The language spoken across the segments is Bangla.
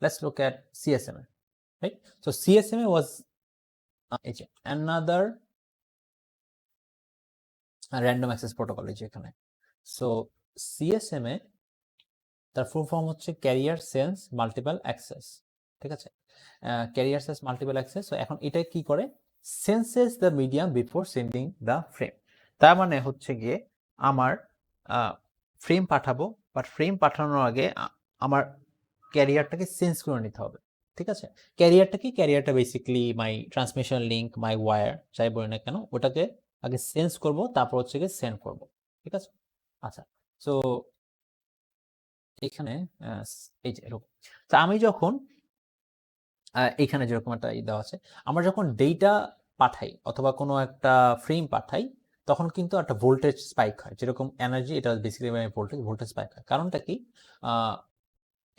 let's look at CSMA, right? So CSMA was another random access protocol এখানে। So CSMA তার ফুল ফর্ম হচ্ছে ক্যারিয়ার সেন্স মাল্টিপল অ্যাক্সেস, ঠিক আছে? Career sense multiple access. তো এখন এটা কি করে, senses the medium before sending the frame. তার মানে হচ্ছে গিয়ে আমার ফ্রেম পাঠাবো, বাট ফ্রেম পাঠানোর আগে আমার ক্যারিয়ারটাকে সেন্স করে নিতে হবে, ঠিক আছে? ক্যারিয়ারটা কি, ক্যারিয়ারটা বেসিক্যালি মাই ট্রান্সমিশন লিঙ্ক, মাই ওয়্যার, যাই বলি না কেন, ওটাকে আগে সেন্স করব, তারপর হচ্ছে গিয়ে সেন্ড করব, ঠিক আছে? আচ্ছা, সো এখানে এই যে এরকম, তা আমি যখন এখানে যেরকম একটা দেওয়া আছে, আমরা যখন ডেটা পাঠাই অথবা কোনো একটা ফ্রেম পাঠাই, তখন কিন্তু একটা ভোল্টেজ স্পাইক হয়, যেরকম এনার্জি, এটা বেসিক্যালি ভোল্টেজ স্পাইক হয়। কারণটা কি,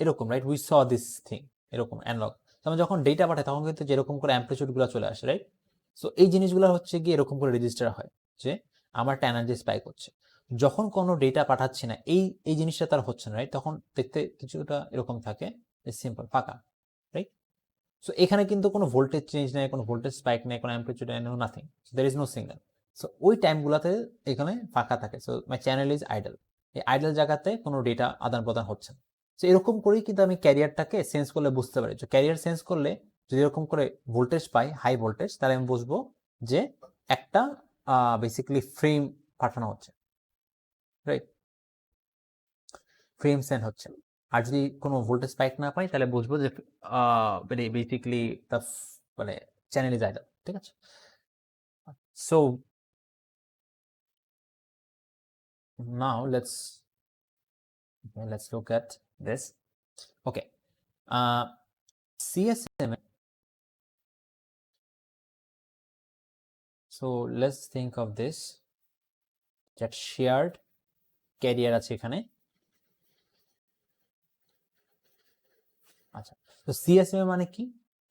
এরকম, right? We saw this thing, এরকম অ্যানালগ। আমরা যখন ডেটা পাঠাই তখন কিন্তু যেরকম করে অ্যাম্পলিটিউডগুলো চলে আসে, রাইট? সো এই জিনিসগুলো হচ্ছে গিয়ে এরকম করে রেজিস্টার হয় যে আমার একটা এনার্জি স্পাইক হচ্ছে। যখন কোনো ডেটা পাঠাচ্ছি না, এই জিনিসটা তার হচ্ছে না, রাইট? তখন দেখতে কিছুটা এরকম থাকে, সিম্পল ফাঁকা, রাইট? সো এখানে কিন্তু কোনো ভোল্টেজ চেঞ্জ নেই, কোনো ভোল্টেজ স্পাইক নেই, কোনো অ্যাম্পলিটিউড নেই, nothing, there is no signal. So ওই টাইমগুলোতে এখানে ফাঁকা থাকে। So my channel is idle. এই আইডল জায়গাতে কোনো ডেটা আদান প্রদান হচ্ছে না। সো এরকম করেই কিন্তু আমি ক্যারিয়ারটাকে সেন্স করলে বুঝতে পারি। যে ক্যারিয়ার সেন্স করলে যদি এরকম করে ভোল্টেজ পাই, হাই ভোল্টেজ, তাহলে আমি বুঝবো যে একটা বেসিক্যালি ফ্রেম পাঠানো হচ্ছে, রাইট? ফ্রেম সেন্ড হচ্ছে। আর যদি কোনো ভোল্টেজ স্পাইক না পাই, তাহলে বুঝবো যে মানে বেসিক্যালি দ্য মানে চ্যানেল ইজ আইডল, ঠিক আছে? So now let's look at this. Okay, CSMA. So let's think of this, that shared carrier আছে এখানে। আচ্ছা, তো CSMA মানে কি,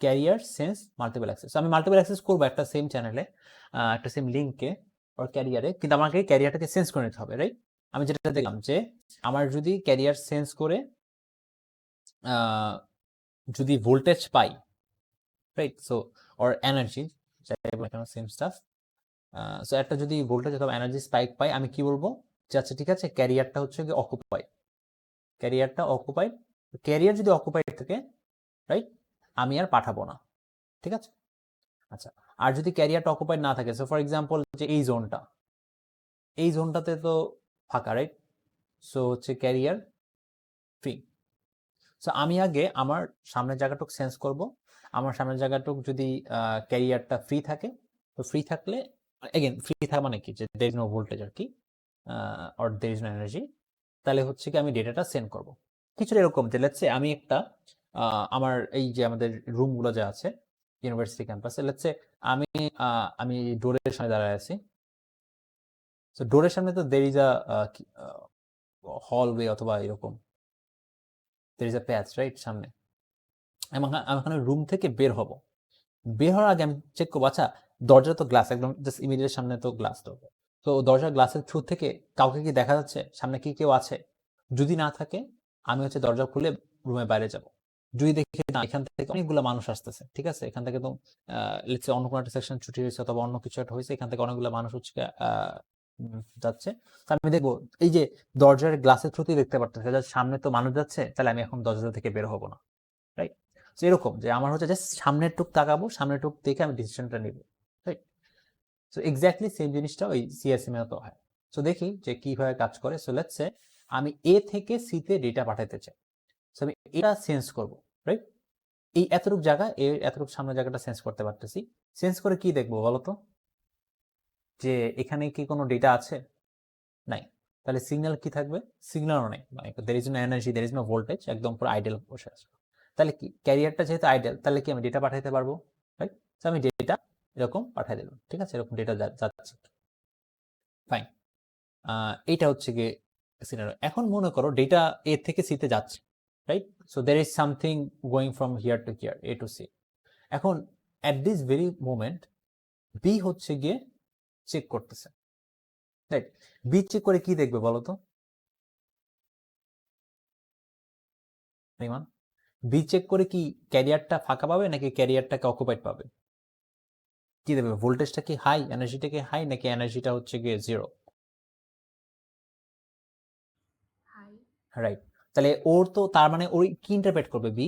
ক্যারিয়ার সেন্স মাল্টিপল অ্যাক্সেস। আমি মাল্টিপল অ্যাক্সেস করবো একটা সেম চ্যানেলে, একটা সেম লিঙ্কে ওর ক্যারিয়ারে, কিন্তু আমাকে ক্যারিয়ারটাকে সেন্স করে নিতে হবে, রাইট? আমি যেটা দেখলাম যে আমার যদি ক্যারিয়ার সেন্স করে যদি voltage pi, right? So or energy, same staff. So একটা যদি ভোল্টেজ অথবা এনার্জি স্পাইক পাই, আমি কি বলবো যে আচ্ছা ঠিক আছে, ক্যারিয়ারটা হচ্ছে কি অকুপাইড, ক্যারিয়ারটা অকুপাইড। ক্যারিয়ার যদি অকুপাইড থাকে, রাইট, আমি আর পাঠাবো না, ঠিক আছে? আচ্ছা, আর যদি ক্যারিয়ারটা অকুপাইড না থাকে, সো ফর এক্সাম্পল যে এই জোনটাতে তো ফাঁকা, রাইট? সো হচ্ছে ক্যারিয়ার ফ্রি। সো আমি আগে আমার সামনের জায়গাটুক সেন্স করব। আমার সামনের জায়গাটুক যদি ক্যারিয়ারটা ফ্রি থাকে, তো ফ্রি থাকলে, এগেন ফ্রি থাকা মানে কি, যে দের ইজ নো ভোল্টেজ আর কি, or there is no energy, তাহলে হচ্ছে কি আমি ডেটাটা সেন্ড করব। কিছুটা এরকম যে লেটস সে আমি একটা আমার এই যে আমাদের রুমগুলো যা আছে ইউনিভার্সিটি ক্যাম্পাসে, লেটস সে আমি আমি ডোরের সামনে দাঁড়ায় আছি। সো ডোরের সামনে তো দের ইজ আ হলওয়ে অথবা এরকম, there is a patch, right, সামনে। আমি এখানে রুম থেকে বের হব, বের হওয়ার আগে আমি চেক করবো, আচ্ছা দরজা তো গ্লাস, একদম জাস্ট ইমিডিয়েট সামনে তো গ্লাস, তো দরজার গ্লাসের থ্রু থেকে কাউকে কি দেখা যাচ্ছে, সামনে কি কেউ আছে? যদি না থাকে, আমি হচ্ছে দরজা খুলে রুমের বাইরে যাব। যদি দেখি না, এখান থেকে অনেকগুলো মানুষ আসতেছে, ঠিক আছে, এখান থেকে তো লেটস সে অন্য কোনো একটা সেকশন ছুটি হয়েছে অথবা অন্য কিছু একটা হয়েছে, এখান থেকে অনেকগুলো মানুষ হচ্ছে যাচ্ছে। তো আমি দেখবো এই যে দরজার গ্লাসের থ্রুতেই দেখতে পারতেছে যে সামনে তো মানুষ যাচ্ছে, তাহলে আমি এখন দরজা থেকে বের হবো না, রাইট? এরকম যে আমার হচ্ছে জাস্ট সামনের টুক তাকাবো, সামনের টুক দেখে আমি ডিসিশনটা নিব, রাইট? সো এক্স্যাক্টলি সেম জিনিসটা ওই সিএসএম এ তো হয়। সো দেখি যে কিভাবে কাজ করে। সো লেটস সে আমি এ থেকে সি তে ডেটা পাঠাতে চাই। সো আমি এটা সেন্স করব, রাইট? এই এতটুক জায়গা, এর এতটুক সামনের জায়গাটা সেন্স করতে পারতেছি। সেন্স করে কি দেখবো বলতো, যে এখানে কি কোনো ডেটা আছে? নাই। তাহলে সিগন্যাল কি থাকবে? সিগন্যালও নেই, মানে there is no energy, there is no voltage, একদম পুরো আইডেল বসে আছে। তাহলে কি ক্যারিয়ারটা যেহেতু আইডেল, তাহলে কি আমি ডেটা পাঠাতে পারবো, রাইট? তো আমি ডেটা এরকম পাঠিয়ে দিলাম, ঠিক আছে, এরকম ডেটা যাচ্ছে, ফাইন। এইটা হচ্ছে গিয়ে সিনারিও। এখন মনে করো ডেটা এ থেকে সি তে যাচ্ছে, right? So there is something going from here to here, A to C. এখন at this very moment B হচ্ছে গিয়ে চেক করতেছে, রাইট? বি চেক করে কি দেখবে বলো তো? বি চেক করে কি ক্যারিয়ারটা ফাঁকা পাবে নাকি ক্যারিয়ারটাকে অকুপাইড পাবে? কি দেবে? ভোল্টেজটা কি হাই, এনার্জিটা কি হাই নাকি এনার্জিটা হচ্ছে গিয়ে জিরো? রাইট। তাহলে ওর তো তার মানে ওই কি ইন্টারপ্রেট করবে বি,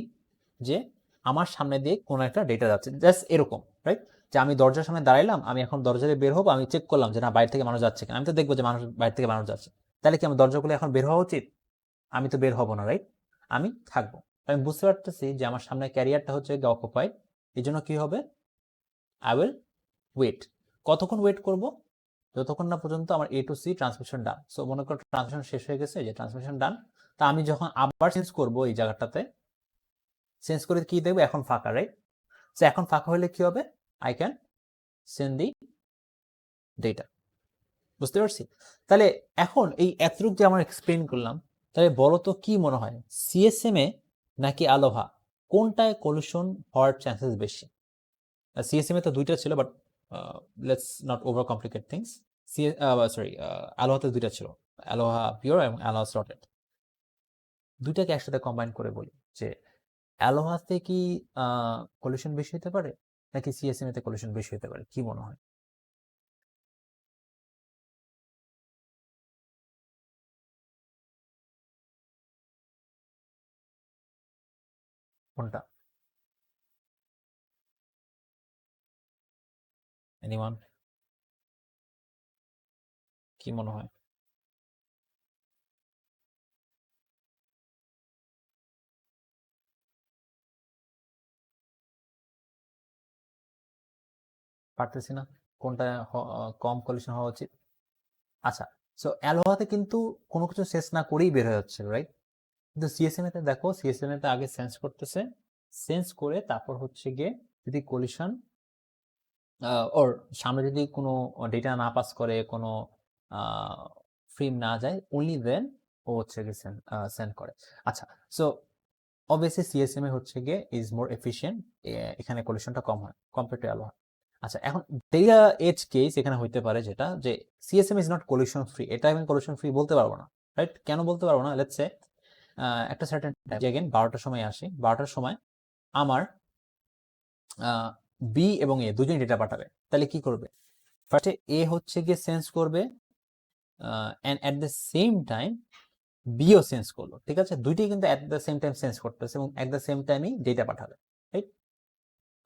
যে আমার সামনে দিয়ে কোনো একটা ডেটা যাচ্ছে, জাস্ট এরকম, রাইট? যে আমি দরজার সামনে দাঁড়াইলাম, আমি এখন দরজা দিয়ে বের হবো, আমি চেক করলাম যে না বাইরে থেকে মানুষ যাচ্ছে কিনা, আমি তো দেখবো যে মানুষ বাইরে থেকে মানুষ যাচ্ছে, তাহলে কি আমার দরজাগুলো এখন বের হওয়া উচিত? আমি তো বের হব না, রাইট? আমি থাকবো। আমি বুঝতে পারতেছি যে আমার সামনে ক্যারিয়ারটা হচ্ছে অকুপাইড, এই জন্য কি হবে, আই উইল ওয়েট। কতক্ষণ ওয়েট করব? যতক্ষণ না পর্যন্ত আমার এ to C transmission done. So মনে করো ট্রান্সমিশন শেষ হয়ে গেছে, যে ট্রান্সমিশন ডান। তা আমি যখন আবার চেঞ্জ করব এই জায়গাটাতে, চেঞ্জ করে কি দেখবো, এখন ফাঁকা, রাইট? সো এখন ফাঁকা হলে কি হবে, I can send the data. বুঝতে পারছি? তাহলে এখন এই এতটুক যে আমরা এক্সপ্লেন করলাম, তাহলে বলো তো কি মনে হয়, সিএসএম এ নাকি আলোহা, কোনটায় কলিশন হওয়ার চান্সেস বেশি? সিএসএম এ তো দুইটা ছিল, but let's not over complicate things. Sorry, আলোহাতে দুইটা ছিল, আলোহা পিওর এবং আলোহা স্লটেড। দুইটাকে একসাথে কম্বাইন করে বলি যে আলোহাতে কি কলিশন বেশি হতে পারে নাকি সিএসএম এতে কলিশন বেশি হতে পারে, কি মনে হয়? কোনটা? এনিওয়ান? কি মনে হয়? পারতেছি না, কোনটা কম কলিশন হওয়া উচিত? আচ্ছা, সো অ্যালোহাতে কিন্তু কোনো কিছু সেন্স না করেই বের হয়ে যাচ্ছে, রাইট? কিন্তু সিএসএম এতে দেখো, সিএসএম এতে আগে সেন্স করতেছে, সেন্স করে তারপর হচ্ছে গিয়ে যদি কলিশন ওর সামনে যদি কোনো ডেটা না পাস করে, কোনো ফ্রেম না যায়, অনলি দেন ও হচ্ছে গিয়ে সেন্ড করে। আচ্ছা, সো অবভিয়াসলি সিএসএম এ হচ্ছে গিয়ে ইজ মোর এফিশিয়েন্ট, এখানে কলিশনটা কম হয় কম্পেয়ার টু অ্যালোহা। আচ্ছা, এখন ডেটা এজ কেস এখানে হইতে পারে যেটা, যে CSM is not collision free, এটা আমি কলিশন ফ্রি বলতে পারবো না, রাইট? কেন বলতে পারবো না? লেটস সে একটা সার্টেন টাইম, अगेन 12টার সময় আসি, 12টার সময় আমার বি এবং এ দুজনেই ডেটা পাঠাবে, তাহলে কি করবে? ফার্স্টে এ হচ্ছে গিয়ে সেন্স করবে, and at the same time বিও সেন্স করলো, ঠিক আছে? দুইটাই কিন্তু at the same time sense করতেছে এবং এট দ্য সেম টাইমই ডেটা পাঠাবে, রাইট?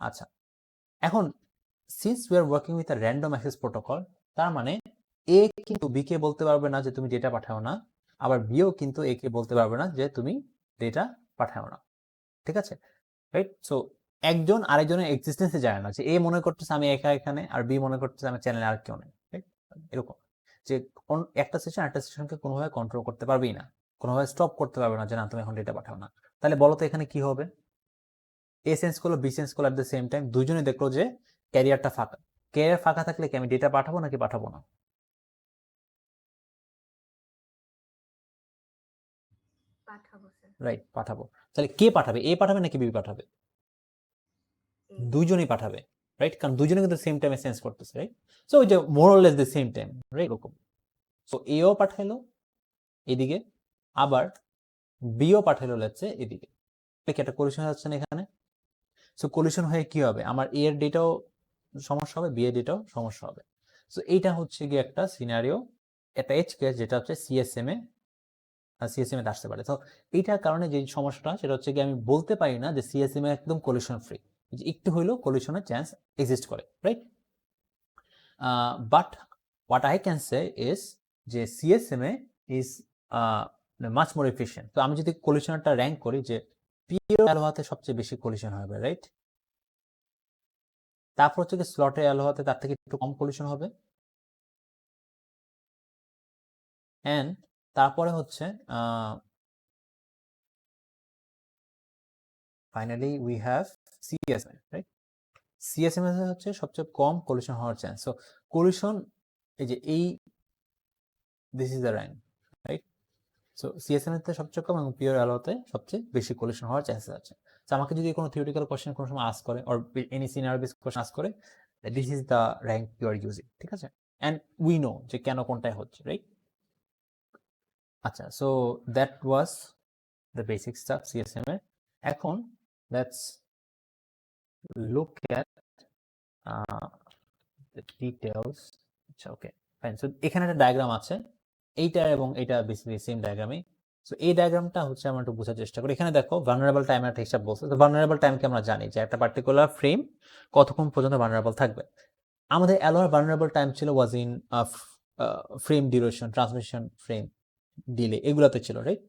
আচ্ছা, এখন since we are working with a random access protocol, তার মানে এ কিন্তু বি কে বলতে পারবে না যে তুমি ডেটা পাঠাও না, আবার বিও কিন্তু এ কে বলতে পারবে না যে তুমি ডেটা পাঠাও না, ঠিক আছে? রাইট? সো একজন আরেকজনের এক্সিস্টেন্সে যায় না, যে এ মনে করতেছে আমি একা এখানে, আর বি মনে করতেছে আমার চ্যানেলে আর কেউ নেই, রাইট? এরকম যে একটা সেশন একটা সেশনকে কোনোভাবে কন্ট্রোল করতে পারবেই না, কোনোভাবে স্টপ করতে পারবে না যে না তুমি এখন ডেটা পাঠাও না। তাহলে বলো তো এখানে কি হবে? এ সেন্স করলো, বি সেন্স করলো, এট দ্য সেম টাইম দুজনে দেখলো যে ক্যারিয়ারটা ফাঁকা। ক্যারিয়ার ফাঁকা থাকলে কি আমি ডেটা পাঠাবো নাকি পাঠাবো না? রাইট, পাঠাবো। তাহলে কে পাঠাবে, এ পাঠাবে নাকি বি পাঠাবে? দুইজনই পাঠাবে, রাইট? কারণ দুইজনে কিন্তু সেম টাইমে সেন্স করতেছে, রাইট? সো ওই যে more or less the same time, right? এরকম। সো এও পাঠাইলো এদিকে, আবার বিও পাঠাইলো লেটস সে এদিকে, কি একটা কলিশন হচ্ছে না এখানে? সো কলিশন হয়ে কি হবে, আমার এ এর ডেটাও সমস্যা হবে, বি এর ডেটাও সমস্যা হবে। সো এইটা হচ্ছে গিয়ে একটা সিনারিও, একটা এজ কেস যেটা হচ্ছে সিএসএম এ আসতে পারে। তো এইটার কারণে যে সমস্যাটা, সেটা হচ্ছে কি আমি বলতে পারি না যে সিএসএম এ একদম কলিশন ফ্রি, একটু হইলেও কলিশনের চান্স এক্সিস্ট করে, right? But what I can say is যে CSMA is much more efficient. তো আমি যদি কলিশনারটা র্যাঙ্ক করি, যে পিওর অ্যালোহাতে সবচেয়ে বেশি কলিশন হবে, রাইট? তারপর হচ্ছে কি স্লটে অ্যালোহাতে তার থেকে একটু কম কলিশন হবে, এন্ড তারপরে হচ্ছে finally we have CSM, right? CSM হচ্ছে সবচেয়ে কম কলিশন হওয়ার চান্স। সো কলিশন, এই যে এই this is the rank, right? So CSM এর সবচেয়ে কম এবং পিওর অ্যালোতে সবচেয়ে বেশি কলিশন হওয়ার চান্সেস আছে। তো আমাকে যদি কোনো থিওরিটিক্যাল কোশ্চেন কোনো সময় আস্ক করে, or any scenario based question ask করে, this is the rank you are using, ঠিক আছে? এন্ড উই নো যে কেন কোনটাই হচ্ছে, রাইট? আচ্ছা, so that was the basic staff CSM এর। এখন let's look at the details. আচ্ছা ওকে ফাইন। সো এখানে একটা ডায়াগ্রাম আছে, এইটা এবং এটা বেসিক্যালি সেম ডায়াগ্রামই। সো এই ডায়াগ্রামটা হচ্ছে আমরা একটু বোঝার চেষ্টা করি। এখানে দেখো ভালনারেবল টাইমের একটা হিসাব বলছে। তো ভালনারেবল টাইমকে আমরা জানি যে একটা পার্টিকুলার ফ্রেম কতক্ষণ পর্যন্ত ভালনারেবল থাকবে। আমাদের অ্যালোয়ার ভালনারেবল টাইম ছিল was in frame duration, transmission frame delay, এগুলাতে ছিল, রাইট?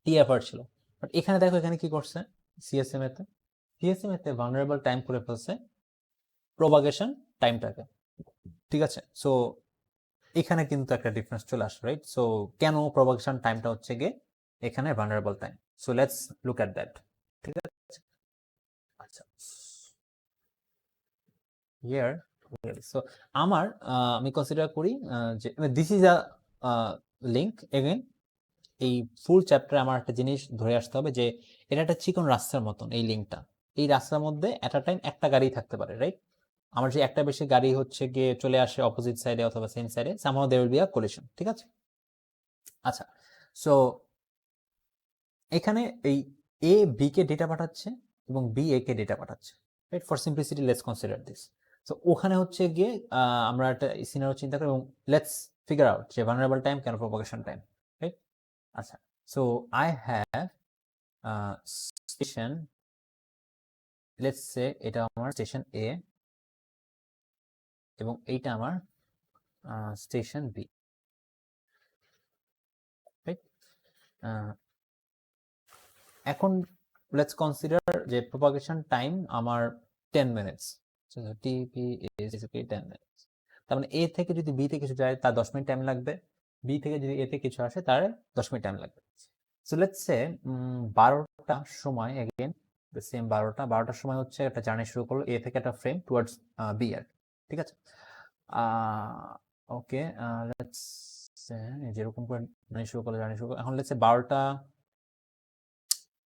টিএফআর ছিল। বাট এখানে দেখো এখানে কি করছে সিএসএম এতে ভালনারেবল টাইম করে ফেলছে প্রপাগেশন টাইমটাকে, ঠিক আছে? সো এখানে কিন্তু একটা ডিফারেন্স চলে আসে, রাইট? সো কেন প্রপাগেশন টাইমটা হচ্ছে গিয়ে এখানে vulnerable time? So let's look at that, ঠিক আছে? আচ্ছা, হিয়ার সো আমার আমি কনসিডার করি যে this is a link again. এই ফুল চ্যাপ্টারে আমার একটা জিনিস ধরে আসতে হবে যে এটা একটা চিকন রাস্তার মতন। এই লিঙ্কটা, এই রাস্তার মধ্যে এট আ টাইম একটা গাড়ি থাকতে পারে, রাইট? আমার যে একটা বেশি গাড়ি হচ্ছে গিয়ে চলে আসে অপোজিট সাইডে অথবা সেম সাইডে, somehow there will be a collision, ঠিক আছে? আচ্ছা, সো এখানে এই এ বি কে ডেটা পাঠাচ্ছে এবং বি এ কে ডেটা পাঠাচ্ছে, right? For simplicity let's consider this. So ওখানে হচ্ছে গিয়ে আমরা একটা সিনারিও চিন্তা করি এবং লেটস ফিগার আউট যে ভালনারেবল টাইম কেন প্রপাগেশন টাইম, রাইট? আচ্ছা, so I have station, let's say এটা আমার স্টেশন এ এবং এইটা আমার স্টেশন বি, রাইট? এখন লেটস কনসিডার যে প্রপাগেশন টাইম আমার 10 মিনিটস, টিপি ইজ বেসিক্যালি 10 মিনিটস। তার মানে এ থেকে যদি বি তে কিছু যায় তার 10 মিনিট টাইম লাগবে, বি থেকে যদি এ তে কিছু আসে তার 10 মিনিট টাইম লাগবে। সো লেটস সে 12টার সময় এগেইন দ্য সেম 12টার সময় হচ্ছে একটা জার্নি শুরু করলো এ থেকে একটা ফ্রেম টুয়ার্ডস বি আর, ঠিক আছে? ওকে, লেটস সে যেরকম করে জার্নি শুরু করলো এখন লেটস সে 12টা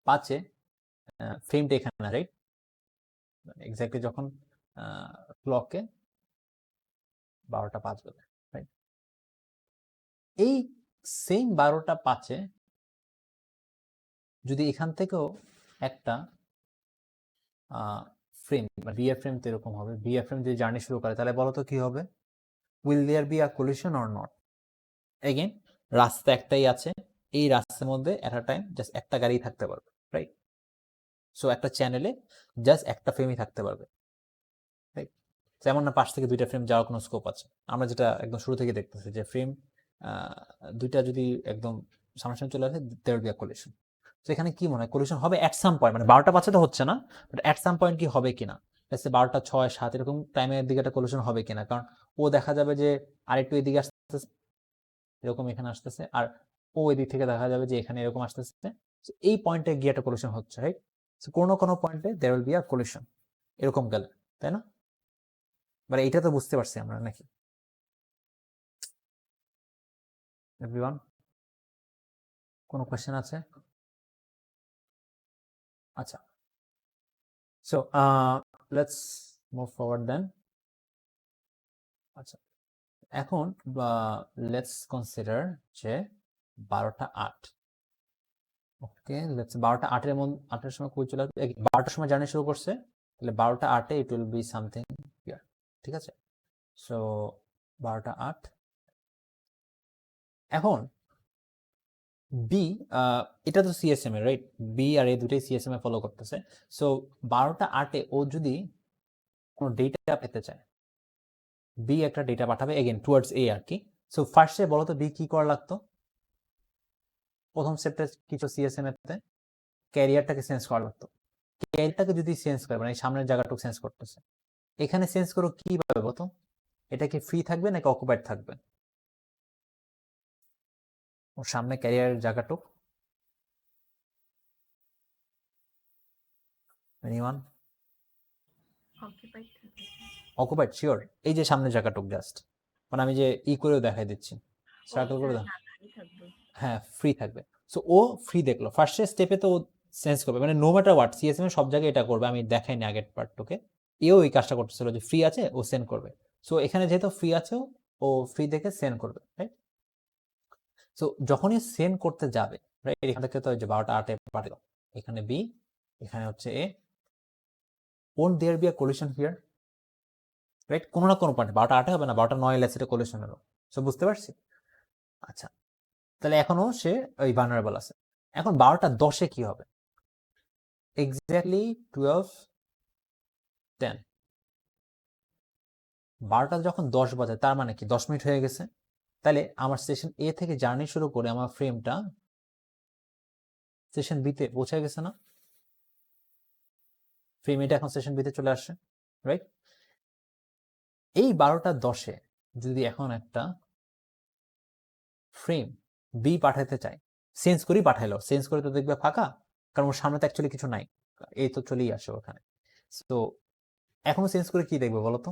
5-এ ফ্রেমটা এখানে, রাইট? এক্স্যাক্টলি যখন ক্লকে 12টা 5 বাজে, রাইট? এই সেম 12টা 5-এ যদি এখান থেকেও একটা ফ্রেম বিএফ ফ্রেম তো এরকম হবে, বিএফ ফ্রেম যদি জার্নি শুরু করে তাহলে বলো তো কি হবে? Will there be a collision or not? Again রাস্তা একটাই আছে, এই রাস্তার মধ্যে এট আ টাইম জাস্ট একটা গাড়ি থাকতে পারবে, রাইট? সো একটা চ্যানেলে জাস্ট একটা ফ্রেমই থাকতে পারবে, রাইট? যেমন না পাশ থেকে দুইটা ফ্রেম যাওয়ার কোনো স্কোপ আছে, আমরা যেটা একদম শুরু থেকে দেখতেছি যে ফ্রেম দুইটা যদি একদম সামনাসামনি চলে আসে দেয়ার বি আ কোলিশন। তো এখানে কি মনে হয় কোলিশন হবে এট সাম পয়েন্ট, মানে 12টা 5 তো হচ্ছে না, বাট এট সাম পয়েন্ট কি হবে কিনা? 12টা 6-7 এরকম টাইমের দিকে একটা কোলিশন হবে কিনা? কারণ ও দেখা যাবে যে আরেকটু এদিকে আসতেছে, এরকম এখানে আসতেছে, আর ও এদিক থেকে দেখা যাবে যে এখানে এরকম আসতেছে। এই পয়েন্টে গিয়ে একটা কোলিশন হচ্ছে, রাইট? কোনো কোনো পয়েন্টে there will be a collision, এরকম গেলে, তাই না? মানে এইটা তো বুঝতে পারছি আমরা নাকি এভরিওয়ান? কোনো কোয়েশ্চেন আছে? আচ্ছা, সো লেটস মুভ ফরওয়ার্ড দেন। আচ্ছা, এখন লেটস কনসিডার যে 12টা 8, ওকে লেটস 12টা 8-এর সময় কই চলে আসবে? 12টার সময় জার্নি শুরু করছে, তাহলে 12টা 8-এ it will be something here, ঠিক আছে? সো 12টা 8, এখন বি, এটা তো সিএসএম এ, রাইট? বি আর এ দুটোই সিএসএম এ ফলো করতেছে। সো 12টা 8-এ ও যদি কোনো ডেটা পেতে চায়, বি একটা ডেটা পাঠাবে এগেন টুয়ার্ডস এ আর কি। সো ফার্স্টে বলো তো বি কি করা লাগতো? প্রথম স্টেপটা কিছু সিএসএম এতে ক্যারিয়ারটাকে সেন্স করা লাগতো। ক্যারিয়ারটাকে যদি সেন্স করে, মানে সামনের জায়গাটুকু সেন্স করতেছে, এখানে সেন্স করো কিভাবে বলতো? এটা কি ফ্রি থাকবে নাকি অকুপাইড থাকবে? ওর সামনে ক্যারিয়ারের জায়গাটুক, এনিওয়ান? Occupied sure? এই যে সামনের জায়গাটুক জাস্ট, মানে আমি যে করেও দেখাই দিচ্ছি, সার্কেল করে দাও, হ্যাঁ ফ্রি থাকবে। সো ও ফ্রি দেখলো ফার্স্ট স্টেপে, তো ও সেন্স করবে, মানে নো ম্যাটার হোয়াট সিএসএম এর সব জায়গায় এটা করবে, আমি দেখাইনি আগের পার্টটুকে। এও এই কাজটা করতেছিল যে ফ্রি আছে ও সেন্ড করবে। সো এখানে যেহেতু ফ্রি আছে ও ফ্রি দেখে সেন্ড করবে, রাইট? সো যখনই সেন্ড করতে যাবে, রাইট, এখান থেকে তো ওই যে 12টা 8-এ পাঠালো, এখানে বি এখানে হচ্ছে এ, won't there be a collision here, right? কোনো না কোনো পয়েন্ট 12টা 8 হবে না, 12টা 9 লেটস এটা collision হলো। সো বুঝতে পারছি? আচ্ছা, তাহলে এখনো সে ওই ভালনারেবল আছে। এখন 12টা 10-এ কি হবে? এক্স্যাক্টলি 12 10, 12টা যখন 10 বাজে তার মানে কি 10 মিনিট হয়ে গেছে। তাহলে আমার সেশন এ থেকে জার্নি শুরু করে আমার ফ্রেমটা সেশন বিতে পৌঁছে গেছে না? ফ্রেম এটা এখন সেশন বিতে চলে আসছে, রাইট? এই 12টা 10-এ যদি এখন একটা ফ্রেম বি পাঠাতে চাই, সেন্স করেই পাঠাইলো, সেন্স করে তো দেখবে ফাঁকা, কারণ ওর সামনে তো অ্যাকচুয়ালি কিছু নাই, এই তো চলেই আসে ওখানে। তো এখনো সেন্স করে কি দেখবে বলো তো?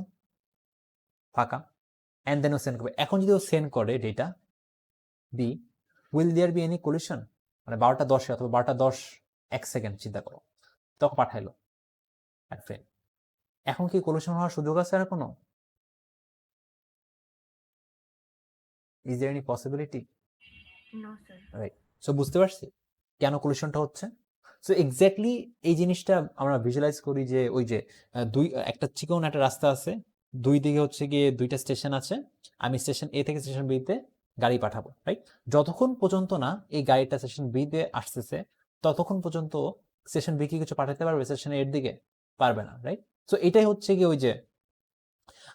ফাঁকা। অ্যান্ড দেন ও সেন্ড করবে। এখন যদি ও সেন্ড করে data B, will there be any collision? মানে 12টা 10-এ অথবা 12টা 10 1 সেকেন্ড চিন্তা করো, তখন পাঠাইলো এক ফ্রেম। এখন কি কলিশন হওয়ার সুযোগ আছে আর কোনো? Is there any possibility? No sir. Right. So বুঝতে পারছি কেন কলিশনটা হচ্ছে। সো এক্স্যাক্টলি এই জিনিসটা আমরা ভিজুয়ালাইজ করি যে ওই যে একটা চিকন একটা রাস্তা আছে, দুই দিকে হচ্ছে গিয়ে দুইটা স্টেশন আছে, আমি স্টেশন এ থেকে স্টেশন বি তে গাড়ি পাঠাবো, রাইট? যতক্ষণ পর্যন্ত না এই গাড়িটা স্টেশন বি তে আসতেছে ততক্ষণ পর্যন্ত স্টেশন বি কি কিছু পাঠাতে পারবে স্টেশন এর দিকে? পারবে না, রাইট? সো এটাই হচ্ছে কি ওই যে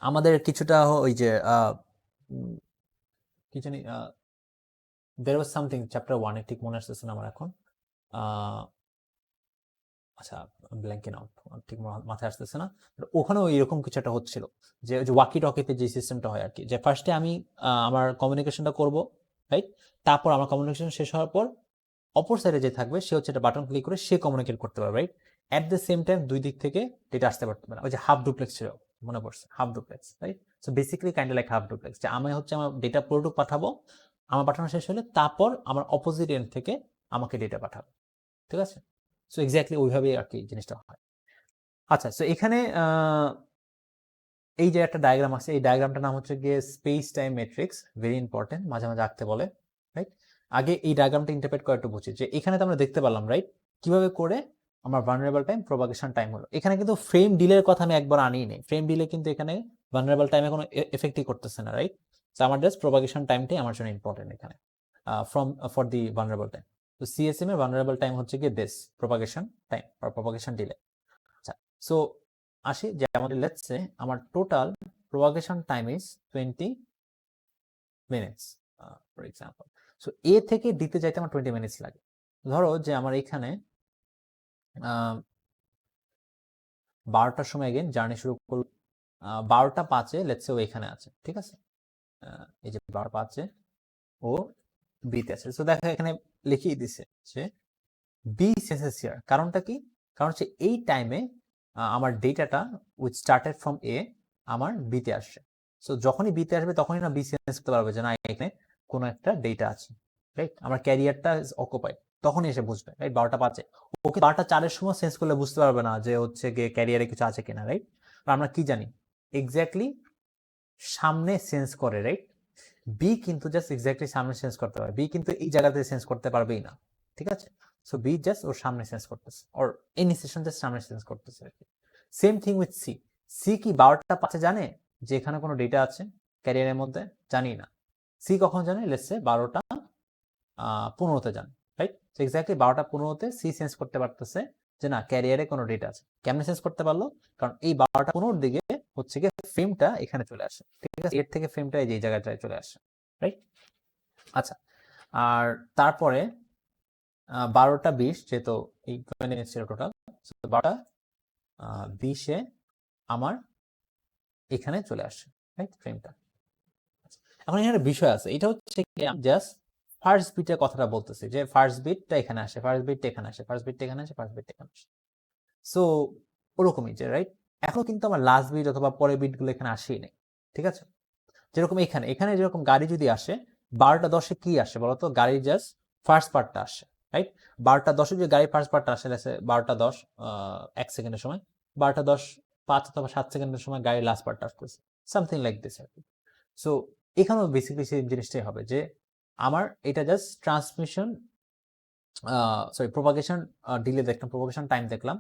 আমাদের কিছুটা ওই যে কি জানি there was something চ্যাপ্টার 1 এ ঠিক মনে আসতেছে না আমার এখন, আচ্ছা ব্ল্যাঙ্কিং আউট, ঠিক মাথায় আসতেছে না। ওখানেও এরকম কিছু একটা হচ্ছিল যে ওয়াকি টকিতে যে সিস্টেমটা হয় আর কি, যে ফার্স্টে আমি আমার কমিউনিকেশনটা করব, রাইট? তারপর আমার কমিউনিকেশন শেষ হওয়ার পর অপর সাইডে যে থাকবে সে হচ্ছে একটা বাটন ক্লিক করে সে কমিউনিকেট করতে পারবে, right? At the same time দুই দিক থেকে ডেটা আসতে পারতে পারে। ওই যে হাফ ডুপ্লেক্স ছিল, মনে পড়ছে, half duplex, right? So basically kind like half duplex, যে আমি হচ্ছে আমার ডেটা পুরোটুকু পাঠাবো, আমার পাঠানো শেষ হলে তারপর আমার অপোজিট এন্ড থেকে আমাকে ডেটা পাঠাবে, ঠিক আছে? সো এক্স্যাক্টলি ওইভাবেই আর কি জিনিসটা হয়। আচ্ছা, সো এখানে এই যে একটা ডায়াগ্রাম আছে, এই ডায়াগ্রামটার নাম হচ্ছে গিয়ে space time matrix, very important, মাঝে মাঝে আঁকতে বলে, রাইট? আগে এই ডায়াগ্রামটা ইন্টারপ্রেট করা একটু বুঝি, যে এখানে তো আমরা দেখতে পারলাম, রাইট, কিভাবে করে আমার ভালনারেবল টাইম প্রপাগেশন টাইম হলো। এখানে কিন্তু ফ্রেম ডিলের কথা আমি একবার আনিই নেই, ফ্রেম ডিলে কিন্তু এখানে ভালনারেবল টাইমে কোনো এফেক্টই করতেছে না, রাইট? সো আমার জাস্ট প্রপাগেশন টাইমটাই আমার জন্য ইম্পর্টেন্ট এখানে ফর দি ভালনারেবল টাইম। তো সিএসএম এর ভালনারেবল টাইম হচ্ছে গিয়ে দিস প্রপাগেশন টাইম আর প্রপাগেশন ডিলে। আচ্ছা, সো আসি যে আমাদের লেটস সে আমার total propagation time is 20 minutes for example. So A থেকে ডিতে যাইতে আমার 20 মিনিটস লাগে। ধরো যে আমার এখানে 12টার সময় এগেন জার্নি শুরু করল, 12টা 5-এ লেটস সে ও এখানে আছে, ঠিক আছে? এই যে 12টা 5-এ ও বিতে আছে। সো দেখো এখানে লিখিয়ে দিছে যে বি সেন্সেস হিয়ার। কারণটা কি? কারণ হচ্ছে এই টাইমে আমার ডেটাটা উইচ স্টার্টেড ফ্রম এ আমার বিতে আসছে। সো যখনই বিতে আসবে তখনই না বি সেন্স করতে পারবে যে না এখানে কোনো একটা ডেটা আছে, রাইট? আমার ক্যারিয়ারটা ইজ অকুপাইড, তখনই এসে বুঝবে, রাইট? 12টা 5-এ ওকে 12টা 4-এর সময় সেন্স করলে বুঝতে পারবে না যে হচ্ছে গিয়ে ক্যারিয়ারে কিছু আছে কিনা, রাইট? আমরা কি জানি এক্স্যাক্টলি সামনে সেন্স করে, রাইট? বি কিন্তু জাস্ট এক্স্যাক্টলি সামনে সেন্স করতে পারে, বি কিন্তু এই জায়গাতে সেন্স করতে পারবেই না, ঠিক আছে? সো বি জাস্ট ওর সামনে সেন্স করতেছে, অর এনি সেশন জাস্ট সামনে সেন্স করতেছে আর কি। Same thing with C. C কি 12টা 5-এ জানে যে এখানে কোনো ডেটা আছে ক্যারিয়ারের মধ্যে? জানি না। সি কখন জানে? লেটস সে 12টা 15-তে জানে, রাইট? এক্স্যাক্টলি 12টা 15-তে সি সেন্স করতে পারতেছে যে না ক্যারিয়ারে কোনো ডেটা আছে। কেমনে সেন্স করতে পারলো? কারণ এই 12টা 15-র দিকে হচ্ছে গিয়ে ফ্রেমটা এখানে চলে আসে, ঠিক আছে? এর থেকে ফ্রেমটা এই যে এই জায়গাটায় চলে আসে, রাইট? আচ্ছা, আর তারপরে 12টা 20, যেহেতু এই 20 মিনিট ছিল টোটাল, 12টা 20-এ আমার এখানে চলে আসে, রাইট? ফ্রেমটা। এখন এখানে বিষয় আছে, এটা হচ্ছে কি জাস্ট ফার্স্ট বিটের কথাটা বলতেছি, যে ফার্স্ট বিটটা এখানে আসে, ফার্স্ট বিটটা এখানে আসে, ফার্স্ট বিটটা এখানে আসে, ফার্স্ট বিটটা এখানে আসে। সো ওরকমই যে, রাইট, এখন কিন্তু আমার লাস্ট বিট অথবা পরের বিটগুলো এখানে আসেই নাই, ঠিক আছে? যেরকম এখানে এখানে যেরকম গাড়ি যদি আসে 12টা 10-এ কি আসে বলতো? গাড়ি জাস্ট ফার্স্ট পার্টটা আসে, রাইট? 12টা 10-এ যদি গাড়ি ফার্স্ট পার্টটা আসে, 12টা 10 1 সেকেন্ডের সময়, 12টা 10 5 অথবা 7 সেকেন্ডের সময় গাড়ির লাস্ট পার্টটা আসতেছে, সামথিং লাইক দিস আর কি। সো এখানেও বেসিক্যালি সেই জিনিসটাই হবে যে আমার এটা just transmission sorry propagation delay দেখলাম, প্রোপাগেশন টাইম দেখলাম,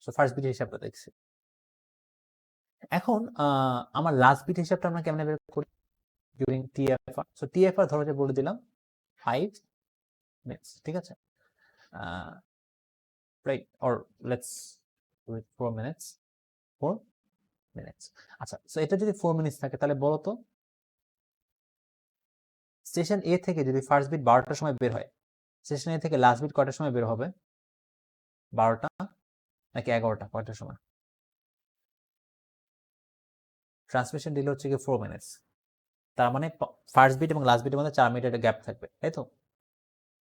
সো ফার্স্ট বিট হিসাবটা দেখছি। এখন আমার লাস্ট বিট হিসাবটা আমরা কেমনে বের করি ডিউরিং টিএফআর। সো টিএফআর ধরো যে বলে দিলাম 5 মিনিটস, ঠিক আছে, right, or let's do it 4 minutes, 4 minutes. আচ্ছা, সো এটা যদি 4 মিনিটস থাকে তাহলে বলো তো স্টেশন এ থেকে যদি ফার্স্ট বিট 12টার সময় বের হয়, স্টেশন এ থেকে লাস্ট বিট কয়টার সময় বের হবে? 12টা নাকি 11টা, কয়টার সময়? ট্রান্সমিশন ডিলে হচ্ছে কি 4 মিনিটস, তার মানে ফার্স্ট বিট এবং লাস্ট বিটের মধ্যে 4 মিনিটের গ্যাপ থাকবে, তাই তো?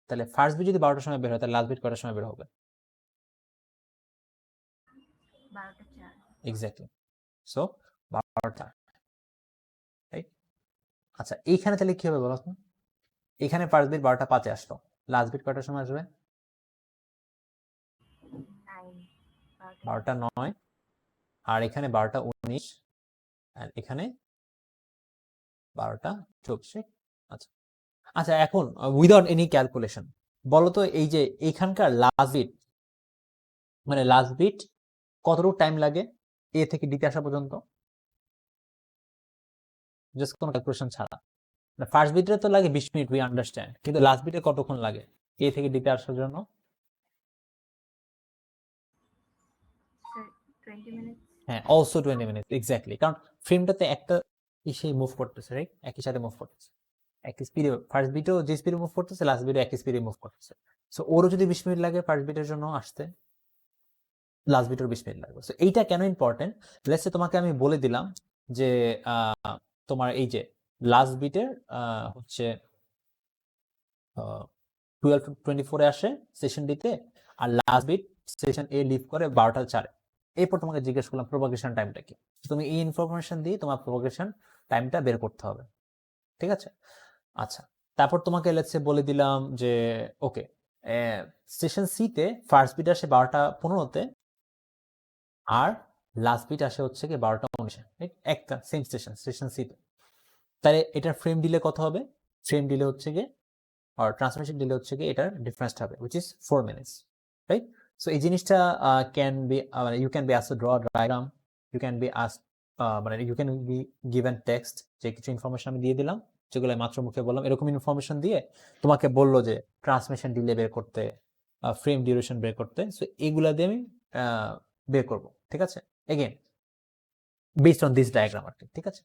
তাহলে ফার্স্ট বিট যদি 12টার সময় বের হয় তাহলে লাস্ট বিট কয়টার সময় বের হবে? 12টা 4। এক্স্যাক্টলি, সো 12টা, রাইট। আচ্ছা, এইখানে তাহলে কি হবে বলো তো? এখানে ফার্স্ট বিট 12টা 5-এ আসলো, লাস্ট বিট কয়টার সময় আসবে? 12টা 9, আর এখানে 12টা 19, আর এখানে 12টা 24। আচ্ছা আচ্ছা, এখন উইদাউট এনি ক্যালকুলেশন বলো তো এই যে এইখানকার লাস্ট বিট, মানে লাস্ট বিট কতটুকু টাইম লাগে এ থেকে ডিতে আসা পর্যন্ত? জাস্ট কোনো ক্যালকুলেশন ছাড়া, ফার্স্ট বিটে তো লাগে 20 মিনিট, উই আন্ডারস্ট্যান্ড, কিন্তু লাস্ট বিটে কতক্ষণ লাগে এ থেকে ডিতে আসার জন্য? 20 মিনিটস। হ্যাঁ, অলসো 20 মিনিট, এক্স্যাক্টলি, কারণ ফ্রেমটাতে একটা ইসে মুভ করতেছে, রাইট, একই সাথে মুভ করতেছে, একই স্পিডে, ফার্স্ট বিটও যে স্পিডে মুভ করতেছে লাস্ট বিটও একই স্পিডে মুভ করতেছে। সো ওরও যদি 20 মিনিট লাগে ফার্স্ট বিটের জন্য আসতে, লাস্ট বিটের 20 মিনিট লাগবে। সো এইটা কেন ইম্পর্টেন্ট, লেটস সে তোমাকে আমি বলে দিলাম যে তোমার এই যে লাস্ট বিটের হচ্ছে 12:24 আসে সেশন ডিতে, আর লাস্ট বিট সেশন এ লিভ করে 12টা 4-এ। এরপর তোমাকে জিজ্ঞেস করলাম প্রোপাগেশন টাইমটা কি, তুমি এই ইনফরমেশন দিয়ে তোমার প্রোপাগেশন টাইমটা বের করতে হবে, ঠিক আছে? আচ্ছা, তারপর তোমাকে লেটস সে বলে দিলাম যে ওকে, স্টেশন সি তে ফার্স্ট বিট আসে 12টা 15-তে, আর লাস্ট বিট আসে হচ্ছে কি 12টা 19-এ, একটা সেম স্টেশন, স্টেশন সি তে। তাহলে এটার ফ্রেম ডিলে কত হবে? ফ্রেম ডিলে হচ্ছে গিয়ে, আর ট্রান্সমিশন ডিলে হচ্ছে গিয়ে এটার ডিফারেন্স হবে, which is 4 minutes, right? So এই জিনিসটা can be, you can be ask draw diagram, you can be ask, মানে you can be given text, যে কিছু ইনফরমেশন আমি দিয়ে দিলাম যেগুলো মাত্র মুখে বললাম, এরকম ইনফরমেশন দিয়ে তোমাকে বললো যে ট্রান্সমিশন ডিলে বের করতে, ফ্রেম ডিউরেশন বের করতে, সো এগুলা দিয়ে আমি বের করব, ঠিক আছে? Again based on this diagram আর কি, ঠিক আছে?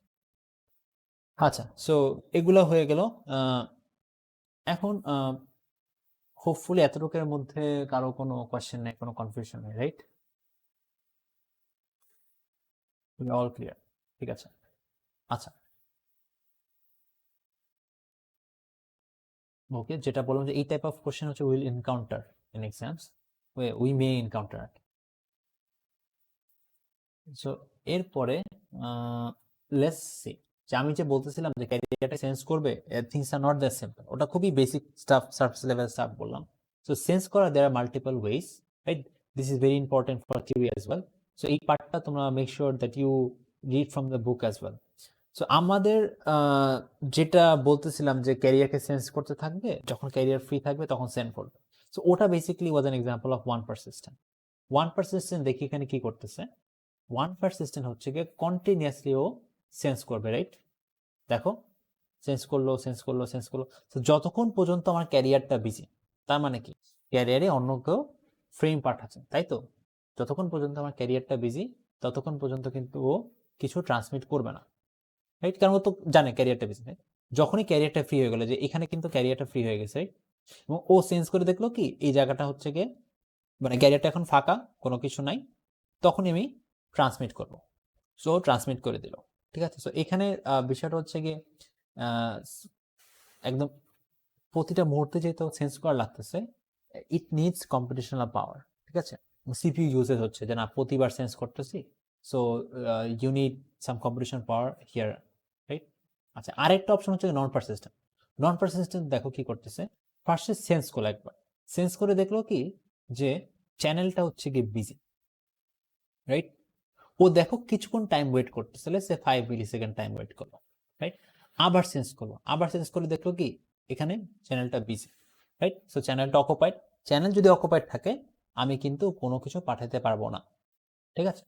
আচ্ছা, সো এগুলো হয়ে গেল। এখন হোপফুলি এতটুকুর মধ্যে কারো কোনো কোয়েশ্চেন নেই, কোনো কনফিউশন নেই, রাইট? অল ক্লিয়ার, ঠিক আছে। আচ্ছা, ওকে, যেটা বললাম যে এই টাইপ অফ কোয়েশ্চেন হচ্ছে will encounter in exams, we may encounter. So এরপরে লেটস সি, যে আমি যে বলতেছিলাম যে ক্যারিয়ারটা সেন্স করবে, things are not that simple, ওটা খুবই basic stuff, surface level stuff বললাম। সো সেন্স করা there are multiple ways, right? This is very important for theory as well. So এই পার্টটা তোমরা make sure that you read from the book as well. So আমাদের যেটা বলতেছিলাম যে ক্যারিয়ারকে সেন্স করতে থাকবে, যখন ক্যারিয়ার ফ্রি থাকবে তখন সেন্ড করবে। সো ওটা basically was an example of one persistent. One persistent দেখি এখানে কি করতেছে, ওয়ান পারসিস্টেন্ট হচ্ছে গিয়ে কন্টিনিউয়াসলি ও সেন্স করবে, রাইট? দেখো, সেন্স করলো, সেন্স করলো, সেন্স করলো, তো যতক্ষণ পর্যন্ত আমার ক্যারিয়ারটা বিজি, তার মানে কি ক্যারিয়ারে অন্য কেউ ফ্রেম পাঠাচ্ছে, তাই তো? যতক্ষণ পর্যন্ত আমার ক্যারিয়ারটা বিজি ততক্ষণ পর্যন্ত কিন্তু ও কিছু ট্রান্সমিট করবে না, রাইট? কারণ ও তো জানে ক্যারিয়ারটা বিজি, রাইট? যখনই ক্যারিয়ারটা ফ্রি হয়ে গেল, যে এখানে কিন্তু ক্যারিয়ারটা ফ্রি হয়ে গেছে, রাইট? এবং ও সেন্স করে দেখলো কি এই জায়গাটা হচ্ছে গিয়ে, মানে ক্যারিয়ারটা এখন ফাঁকা, কোনো কিছু নাই, তখনই আমি ট্রান্সমিট করব। সো ট্রান্সমিট করে দিল, ঠিক আছে? সো এখানে বিষয়টা হচ্ছে গিয়ে একদম প্রতিটা মুহূর্তে যেহেতু সেন্স করা লাগতেছে, ইট নিডস কম্পিটিশনাল পাওয়ার, ঠিক আছে? সিপিইউ ইউজেস হচ্ছে যে না প্রতিবার সেন্স করতেছি, so you need some competition power here, right? আচ্ছা, আরেকটা অপশন হচ্ছে নন পারসিস্টেন্ট। নন পারসিস্টেন্ট দেখো কি করতেছে, ফার্স্টে সেন্স করলো, একবার সেন্স করে দেখলো কি যে চ্যানেলটা হচ্ছে গিয়ে বিজি, রাইট? ও দেখো কিছুক্ষণ টাইম ওয়েট করতেছে, সে 5 মিলিসেকেন্ড টাইম ওয়েট করলো, রাইট? আবার সেন্স করলো, আবার সেন্স করে দেখলো কি এখানে চ্যানেলটা বিজি, রাইট? সো চ্যানেলটা অকুপাইড, চ্যানেল যদি অকুপাইড থাকে আমি কিন্তু কোনো কিছু পাঠাতে পারবো না, ঠিক আছে?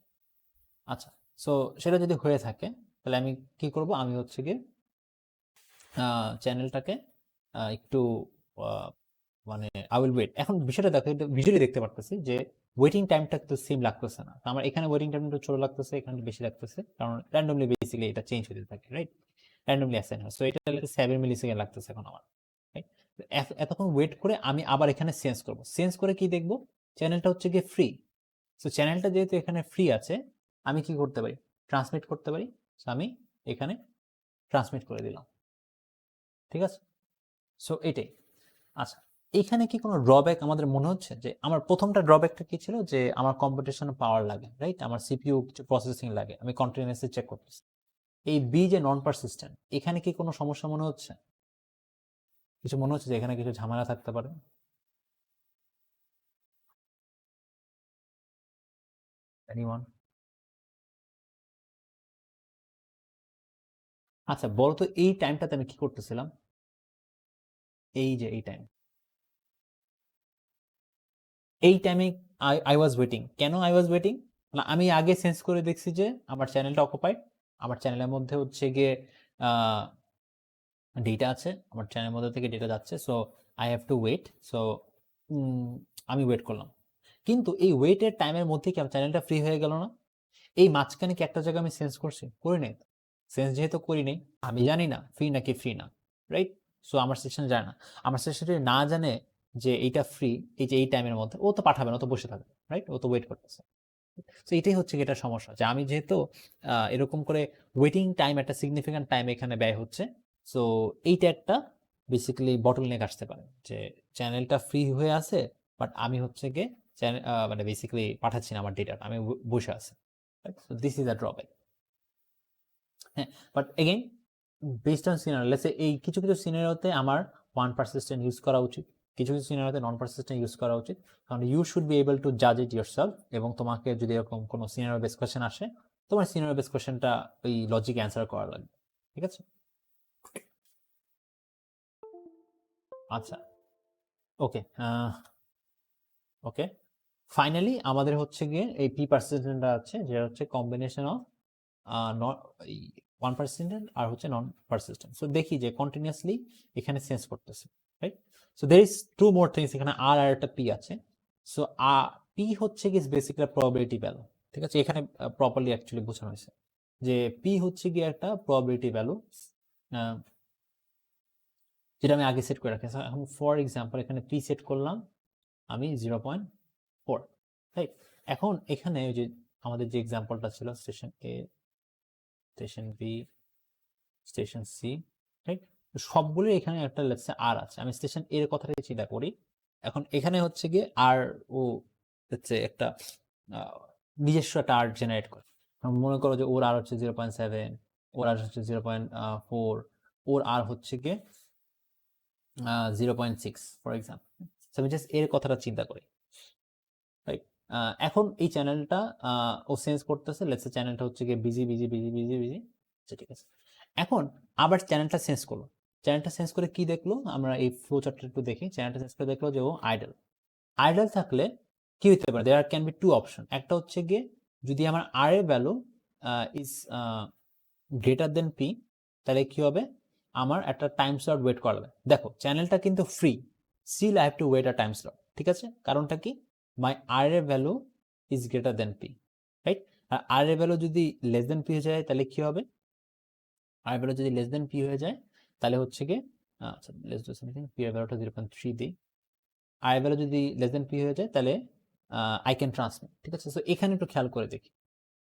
আচ্ছা, সো সেটা যদি হয়ে থাকে তাহলে আমি কি করব, আমি হচ্ছে গিয়ে চ্যানেলটাকে একটু আহ, মানে আই উইল ওয়েট। এখন বিষয়টা দেখো, ভিজুয়ালি দেখতে পারতেছি যে ওয়েটিং টাইমটা কিন্তু সেম লাগতেছে না। তো আমার এখানে ওয়েটিং টাইমটা একটু ছোট লাগতেছে, এখানে একটু বেশি লাগতেছে, কারণ র্যান্ডমলি বেসিক্যালি এটা চেঞ্জ হতে থাকে, রাইট? র্যান্ডমলি অ্যাসাইন হয়। সো এটা 7 মিলি সেকেন্ড লাগতেছে এখন আমার, right? তো এতক্ষণ ওয়েট করে আমি আবার এখানে চেঞ্জ করব, চেঞ্জ করে কি দেখব, চ্যানেলটা হচ্ছে গিয়ে ফ্রি। সো চ্যানেলটা যেহেতু এখানে ফ্রি আছে, আমি কি করতে পারি, ট্রান্সমিট করতে পারি। সো আমি এখানে ট্রান্সমিট করে দিলাম, ঠিক আছে? সো এটাই। আচ্ছা, এখানে কি কোনো ড্রব্যাক আমাদের মনে হচ্ছে? যে আমার প্রথমটা ড্রব্যাকটা কি ছিল, যে আমার কম্পিউটেশন পাওয়ার লাগে, রাইট? আমার সিপিইউ কিছু প্রসেসিং লাগে, আমি কন্টিনিউয়াসলি চেক করতেছি। এই বি যে নন পারসিস্টেন্ট, এখানে কি কোনো সমস্যা মনে হচ্ছে? কিছু মনে হচ্ছে যে এখানে কিছু ঝামেলা থাকতে পারে? এনিওয়ান? আচ্ছা বলো তো, এই টাইমটাতে আমি কি করতেছিলাম? এই যে এই টাইম, এই টাইমে আই ওয়াজ ওয়েটিং। কেন আই ওয়াজ ওয়েটিং? না, আমি আগে সেন্স করে দেখছি যে আমার চ্যানেলটা অকুপাইড, আমার চ্যানেলের মধ্যে হচ্ছে গিয়ে ডেটা আছে, আমার চ্যানেলের মধ্যে থেকে ডেটা যাচ্ছে, so I have to wait. So আমি ওয়েট করলাম, কিন্তু এই ওয়েটের টাইমের মধ্যে কি আমার চ্যানেলটা ফ্রি হয়ে গেল না? এই মাঝখানে কি একটা জায়গায় আমি সেন্স করছি? করি নাই। সেন্স যেহেতু করি নাই, আমি জানি না ফ্রি নাকি ফ্রি না, রাইট? সো আমার সেকশন জানে না। আমার সেকশন যদি না জানে যে এইটা ফ্রি, এই যে এই টাইমের মধ্যে, ও তো পাঠাবে না, ও তো বসে থাকবে, রাইট? ও তো ওয়েট করতেছে। তো এটাই হচ্ছে কি, এটা সমস্যা, যে আমি যেহেতু এরকম করে ওয়েটিং টাইম একটা সিগনিফিক্যান্ট টাইম এখানে ব্যয় হচ্ছে, সো এইটা একটা বেসিক্যালি বটল নেক আসতে পারে, যে চ্যানেলটা ফ্রি হয়ে আছে, বাট আমি হচ্ছে গিয়ে চ্যানেল মানে বেসিক্যালি পাঠাচ্ছি না আমার ডেটা, আমি বসে আছি, so this is a drawback. হ্যাঁ, but again based on scenario, let's say এই কিছু কিছু সিনারিওতে আমার ওয়ান পারসিস্টেন্ট ইউজ করা উচিত, কিছু কিছু সিনারিওতে নন পারসিস্টেন্ট ইউজ করা উচিত, কারণ you should be able to জাজ ইট ইয়োরসেলফ। এবং তোমাকে যদি এরকম কোনো সিনারিও বেস কোয়েশ্চেন আসে, তোমার সিনারিও বেস কোয়েশ্চেনটা ওই লজিক অ্যান্সার করা লাগবে, ঠিক আছে? আচ্ছা, ওকে, ওকে, ফাইনালি আমাদের হচ্ছে গিয়ে এই পি পার্সেন্টেজটা আছে, যেটা হচ্ছে কম্বিনেশন অফ ওয়ান পার্সেন্টেজ আর হচ্ছে নন পারসিস্টেন্ট। সো দেখি যে কন্টিনিউয়াসলি এখানে চেঞ্জ করতেছে, right? So there is two more things, এখানে আর আর একটা পি আছে। সো পি হচ্ছে কি বেসিক্যালি প্রবাবিলিটি ভ্যালু, ঠিক আছে? এখানে প্রপারলি অ্যাকচুয়ালি বোঝানো হয়েছে যে পি হচ্ছে গিয়ে একটা প্রবাবিলিটি ভ্যালু, যেটা আমি আগে সেট করে রাখি। এখন ফর এক্সাম্পল এখানে পি সেট করলাম আমি 0.4, রাইট? এখন এখানে ওই যে আমাদের যে এক্সাম্পলটা ছিল, station A, station B, station C, right? সবগুলো এখানে একটা লেটসে আর আছে, আমি স্টেশন এর কথাটাই চিন্তা করি। এখন এখানে হচ্ছে গিয়ে আর ও হচ্ছে একটা নিজস্ব একটা আর জেনারেট করে। মনে করো যে ওর আর হচ্ছে 0.7, ওর আর হচ্ছে 0.4, ওর আর হচ্ছে গিয়ে 0.6 ফর এক্সাম্পল। আমি জাস্ট এর কথাটা চিন্তা করি, রাইট? এখন এই চ্যানেলটা ও সেন্স করতেছে, লেটস সে চ্যানেলটা হচ্ছে গিয়ে busy busy busy busy busy, আচ্ছা ঠিক আছে। এখন আবার চ্যানেলটা সেন্স করলো, চ্যানেলটা সেন্স করে কি দেখলো, আমরা এই ফ্লো চার্টটা একটু দেখি। চ্যানেলটা সেন্স করে দেখলো যে ও আইডল। আইডল থাকলে কি হতে পারে, there can be two option. একটা হচ্ছে গিয়ে যদি আমার আর এর value is greater than P, তাহলে কি হবে, আমার একটা টাইম স্লট ওয়েট করা লাগবে। দেখো চ্যানেলটা কিন্তু free, still I have to wait a time slot, ঠিক আছে? কারণটা কি, মাই আর এর value is greater than P, right? আর আর এর ভ্যালু যদি লেস দেন পি হয়ে যায় তাহলে কি হবে, আর এর ভ্যালু যদি লেস দেন পি হয়ে যায় তাহলে হচ্ছে গিয়ে আচ্ছা লেস ডু সামথিং, পি এর ভ্যালুটা 0.3 দিই, আর এর ভ্যালু যদি লেস দেন পি হয়ে যায় তাহলে আই ক্যান ট্রান্সমিট, ঠিক আছে? সো এখানে একটু খেয়াল করে দেখি,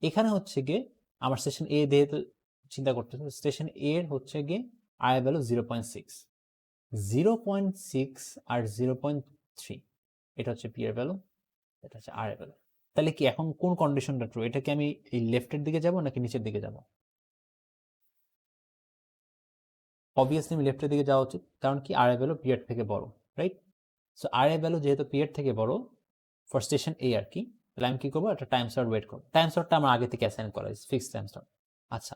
এখানে হচ্ছে গিয়ে আমার স্টেশন এ দিয়ে তো চিন্তা করতেছে, স্টেশন এ এর হচ্ছে গিয়ে আর এর ভ্যালু 0.6, 0.6 আর 0.3, এটা হচ্ছে পি এর ভ্যালু, এটা হচ্ছে আর এর ভ্যালু। তাহলে কি এখন কোন কন্ডিশনটা ট্রু, এটা কি আমি এই লেফটের দিকে যাব নাকি নিচের দিকে যাব? অবভিয়াসলি আমি লেফটের দিকে যাওয়া উচিত, কারণ কি আর এর ভ্যালু পি এর থেকে বড়, রাইট? সো আর এর ভ্যালু যেহেতু পি এর থেকে বড় ফর স্টেশন এ আর কি, তাহলে আমি কি করবো, একটা টাইম স্লট ওয়েট করবো। টাইম স্লটটা আমার আগে থেকে অ্যাসাইন করা হয়েছে, ফিক্সড টাইম স্লট। আচ্ছা,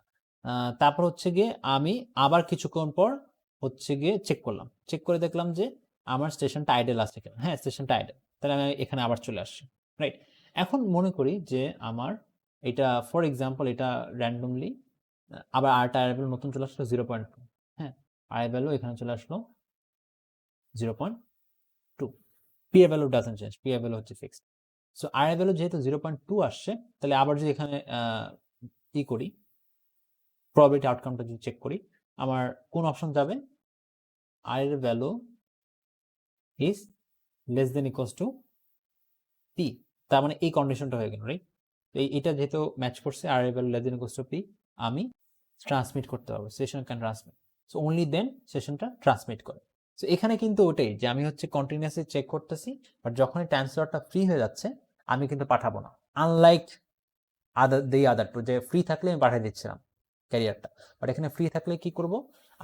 তারপর হচ্ছে গিয়ে আমি আবার কিছুক্ষণ পর হচ্ছে গিয়ে চেক করলাম, চেক করে দেখলাম যে আমার স্টেশনটা আইডেল আছে কিনা। হ্যাঁ, স্টেশনটা আইডেল, তাহলে আমি এখানে আবার চলে আসছি, রাইট? এখন মনে করি যে আমার এটা ফর এক্সাম্পল এটা র্যান্ডমলি আবার আরেকটা আই ভ্যালু নতুন চলে আসলো 0.2। হ্যাঁ, আই ভ্যালু এখানে চলে আসলো 0.2। পি এর ভ্যালু ডাজন্ট চেঞ্জ, পি এর ভ্যালু হচ্ছে ফিক্সড। সো আর এর ভ্যালু যেহেতু 0.2 আসছে, তাহলে আবার যদি এখানে ই করি, প্রবাবিলিটি আউটকামটা যদি চেক করি, আমার কোন অপশন যাবে? আর এর value is less than equals to P. তার মানে এই কন্ডিশনটা হয়ে গেল, রাইট? এটা যেহেতু ম্যাচ করছে, আর এর value less than equals to P, আমি ট্রান্সমিট করতে পারবো, session can transmit. So only then সেশনটা ট্রান্সমিট করে। সো এখানে কিন্তু ওটাই যে আমি হচ্ছে কন্টিনিউয়াসলি চেক করতেছি, বাট যখনই টাইম স্লটটা ফ্রি হয়ে যাচ্ছে আমি কিন্তু পাঠাবো না। আনলাইক আদার টু, যে ফ্রি থাকলে আমি পাঠিয়ে দিচ্ছিলাম ক্যারিয়ারটা, বাট এখানে ফ্রি থাকলে কি করব,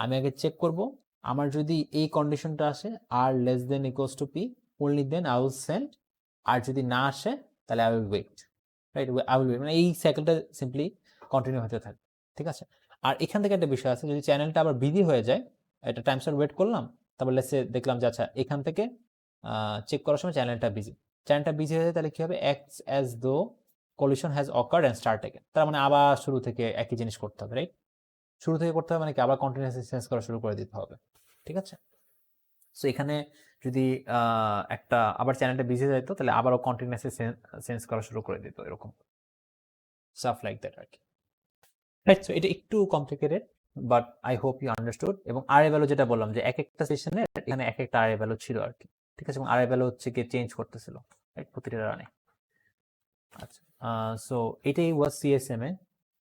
আমি আগে চেক করব, আমার যদি এই কন্ডিশনটা আসে R less than equals to P, only then I will send. আর যদি না আসে তাহলে I will wait, right? I will wait, মানে এই সাইকেলটা সিম্পলি কন্টিনিউ হতে থাকবে, ঠিক আছে? আর এখান থেকে একটা বিষয় আছে, যদি চ্যানেলটা আবার বিজি হয়ে যায়, একটা টাইম স্লট ওয়েট করলাম, তারপর লেটস সে দেখলাম যে আচ্ছা এখান থেকে চেক করার সময় চ্যানেলটা বিজি হয়ে যায়, তাহলে কি হবে? Acts as though collision has occurred and start again। তার মানে আবার শুরু থেকে একই জিনিস করতে হবে, রাইট? শুরু থেকে করতে হবে মানে কি, আবার কন্টিনিউয়াসলি চেঞ্জ করা শুরু করে দিতে হবে, ঠিক আছে? সো এখানে যদি একটা আবার চ্যানেলটা বিজি হয়ে যেত, তাহলে আবারও কন্টিনিউয়াসলি চেঞ্জ করা শুরু করে দিত, এরকম স্টাফ লাইক দ্যাট আর কি, রাইট? সো এটা একটু complicated, but I hope you understood. এবং আর এ ভ্যালু যেটা বললাম যে এক একটা সেশনে এখানে এক একটা আর এ ভ্যালু ছিল আর কি, ঠিক আছে? এবং আর এ ভ্যালু হচ্ছে কি চেঞ্জ করতেছিল, রাইট, প্রতিটা রানে। আচ্ছা, সো এটাই ওয়াজ সিএসএম এ।